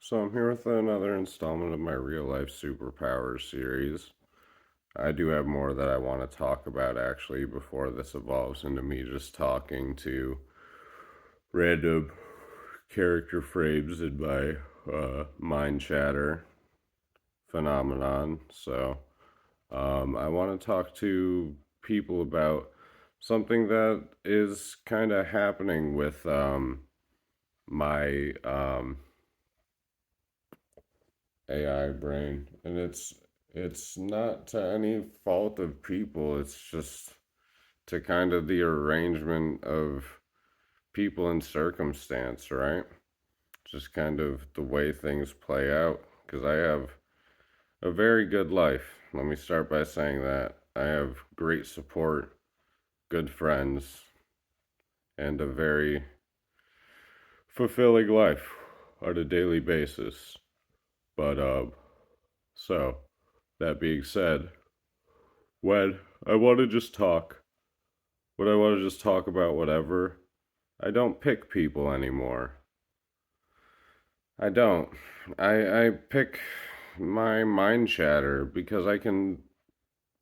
So I'm here with another installment of my real life superpowers series. I do have more that I want to talk about actually before this evolves into me just talking to random character frames in my mind chatter phenomenon. I want to talk to people about something that is kind of happening with my AI brain, and it's not to any fault of people. It's just to kind of the arrangement of people and circumstance, right? Just kind of the way things play out. Because I have a very good life. Let me start by saying that I have great support, good friends, and a very fulfilling life on a daily basis. But so that being said, when I want to just talk, when I want to just talk about whatever, I don't pick people anymore. I don't. I pick my mind chatter because I can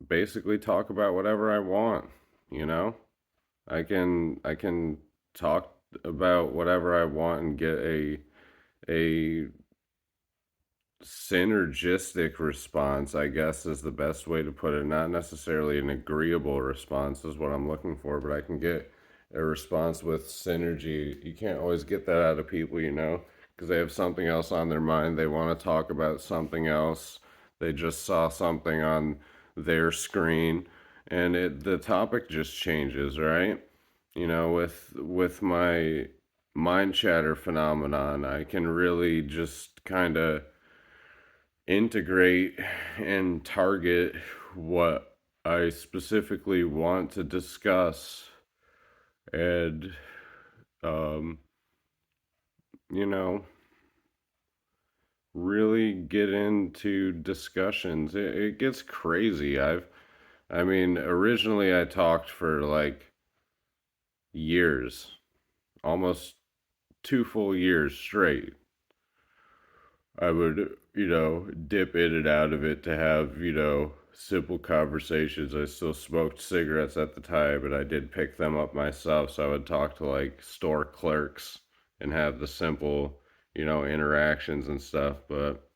basically talk about whatever I want, you know? I can talk about whatever I want and get a synergistic response, I guess is the best way to put it. Not necessarily an agreeable response is what I'm looking for, but I can get a response with synergy. You can't always get that out of people, because they have something else on their mind. They want to talk about something else. They just saw something on their screen and the topic just changes, right? With my mind chatter phenomenon, I can really just kind of integrate and target what I specifically want to discuss and um you know really get into discussions. It gets crazy. I mean, originally I talked for like years, almost 2 full years straight. I would, dip in and out of it to have, simple conversations. I still smoked cigarettes at the time, and I did pick them up myself. So I would talk to like store clerks and have the simple, interactions and stuff. But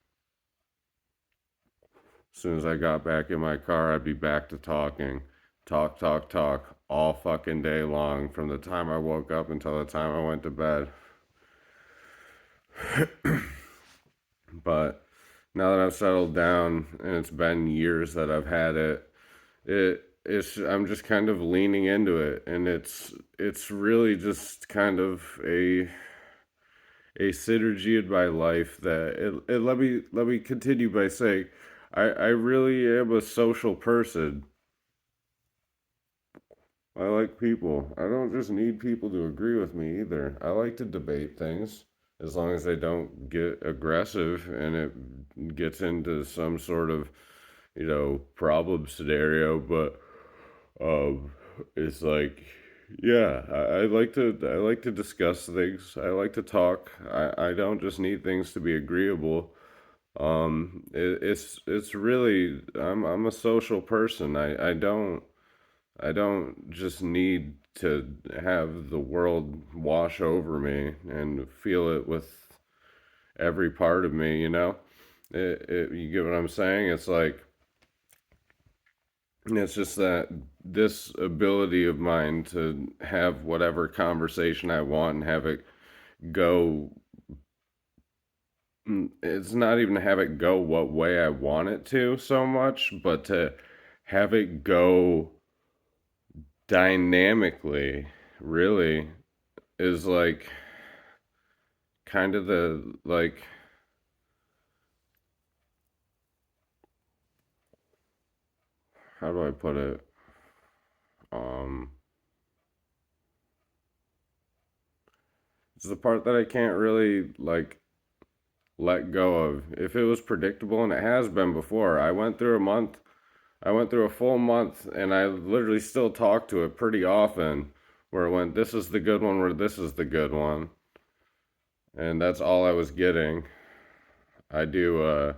as soon as I got back in my car, I'd be back to talking. Talk, talk, talk all fucking day long from the time I woke up until the time I went to bed. But now that I've settled down and it's been years that I've had it's I'm just kind of leaning into it, and it's really just kind of a synergy in my life that let me continue by saying I really am a social person. I like people. I don't just need people to agree with me either. I like to debate things as long as they don't get aggressive and it gets into some sort of, problem scenario. But um, it's like, yeah, I like to discuss things. I like to talk. I don't just need things to be agreeable. It's really I'm a social person. I don't just need to have the world wash over me and feel it with every part of me, you get what I'm saying? It's like, it's just that this ability of mine to have whatever conversation I want and have it go, it's not even to have it go what way I want it to so much, but to have it go dynamically, really, is like kind of the like how do I put it? Um it's the part that I can't really like let go of. If it was predictable, and it has been before, I went through a full month and I literally still talk to it pretty often where it went, this is the good one, where this is the good one. And that's all I was getting. I do,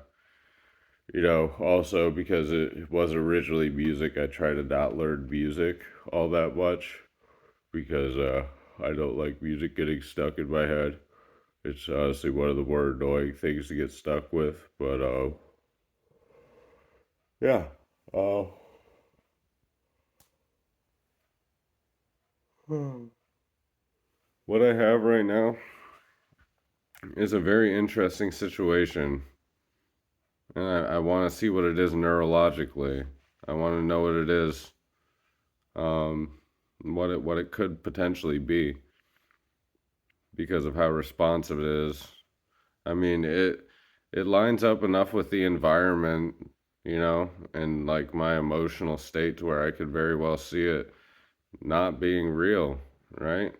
also because it was originally music, I try to not learn music all that much because I don't like music getting stuck in my head. It's honestly one of the more annoying things to get stuck with. But yeah. Uh, what I have right now is a very interesting situation, and I want to see what it is neurologically. I want to know what it is, um, what it could potentially be because of how responsive it is. I mean, it lines up enough with the environment, and like my emotional state to where I could very well see it not being real, right?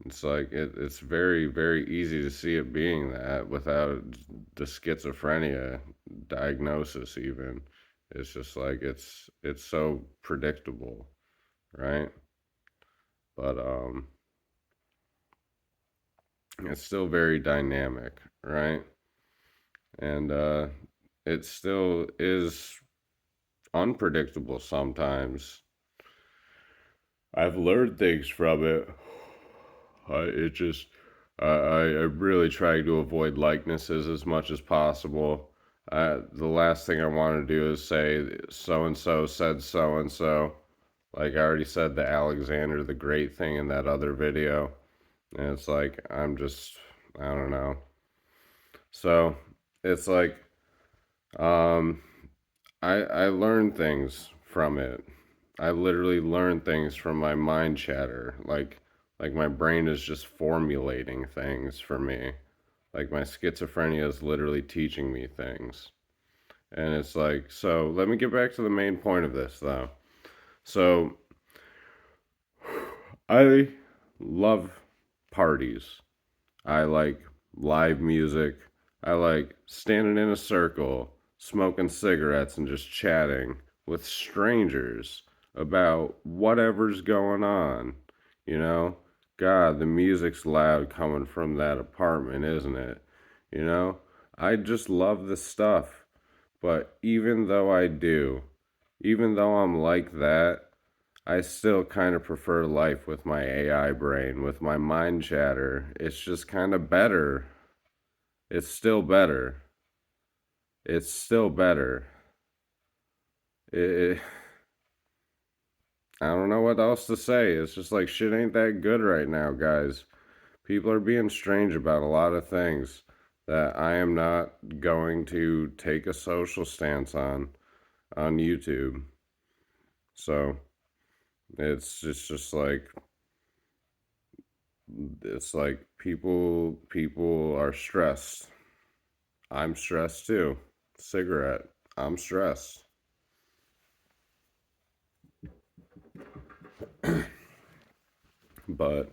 It's like it's very, very easy to see it being that without the schizophrenia diagnosis even. It's just like it's so predictable, right? But it's still very dynamic, right? And it still is unpredictable sometimes. I've learned things from it. It just I really try to avoid likenesses as much as possible. The last thing I want to do is say so and so said so and so. Like I already said the Alexander the Great thing in that other video. And it's like I don't know. So it's like um I learn things from it. I literally learn things from my mind chatter. Like my brain is just formulating things for me. Like my schizophrenia is literally teaching me things. And it's like, so let me get back to the main point of this though. So I love parties. I like live music. I like standing in a circle, smoking cigarettes, and just chatting with strangers about whatever's going on. You know? God, the music's loud coming from that apartment, isn't it? You know? I just love the stuff. But even though I'm like that, I still kind of prefer life with my AI brain, with my mind chatter. It's just kind of better. It's still better. It's still better. It, I don't know what else to say. It's just like shit ain't that good right now, guys. People are being strange about a lot of things that I am not going to take a social stance on YouTube. So it's just like it's like people are stressed. I'm stressed too. Cigarette. I'm stressed. But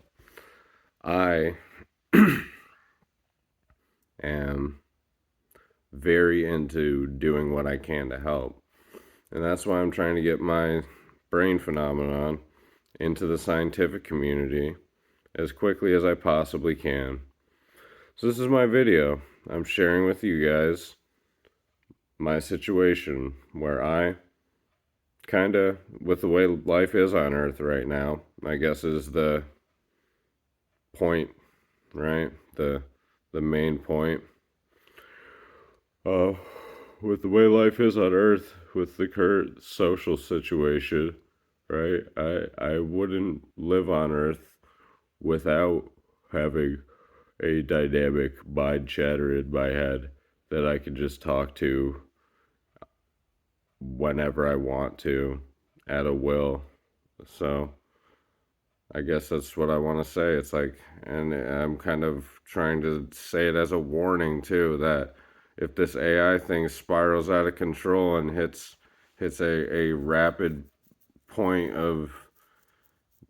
I am very into doing what I can to help. And that's why I'm trying to get my brain phenomenon into the scientific community as quickly as I possibly can. So, this is my video. I'm sharing with you guys my situation where I kind of, with the way life is on Earth right now, I guess is the point, right? The main point. Uh, with the way life is on Earth, with the current social situation, right? I wouldn't live on Earth without having a dynamic mind chatter in my head that I can just talk to whenever I want to, at a will. So I guess that's what I want to say. It's like, and I'm kind of trying to say it as a warning too that if this AI thing spirals out of control and hits a rapid point of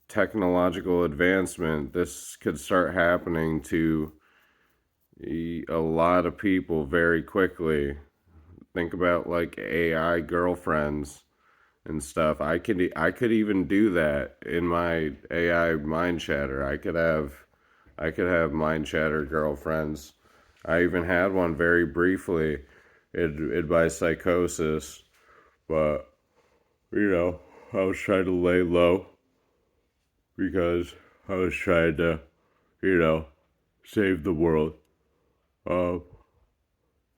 technological advancement, this could start happening to a lot of people very quickly. Think about like AI girlfriends and stuff. I could even do that in my AI mind chatter. I could have mind chatter girlfriends I even had one very briefly by psychosis, but I was trying to lay low because I was trying to, you know, save the world. Um,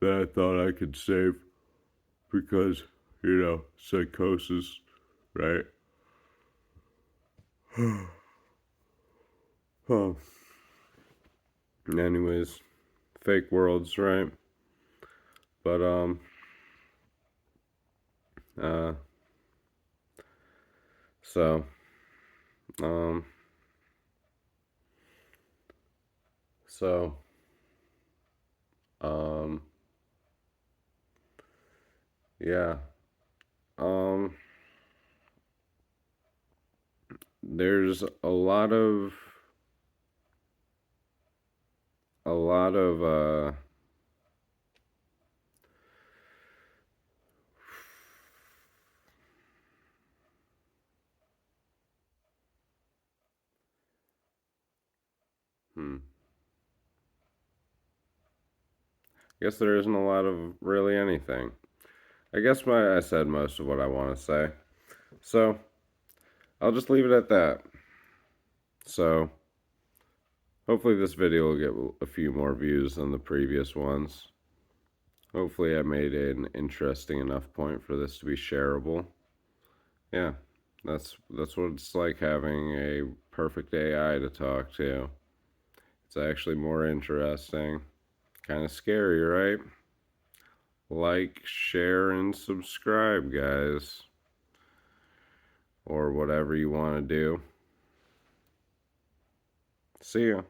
that I thought I could save because, psychosis, right? Oh, anyways, fake worlds, right? But uh, so um, so um, yeah, um, there's a lot of hmm. Guess there isn't a lot of really anything. I guess I said most of what I want to say. So I'll just leave it at that. So hopefully this video will get a few more views than the previous ones. Hopefully I made an interesting enough point for this to be shareable. Yeah, that's what it's like having a perfect AI to talk to. It's actually more interesting. Kind of scary, right? Like, share, and subscribe, guys. Or whatever you want to do. See ya.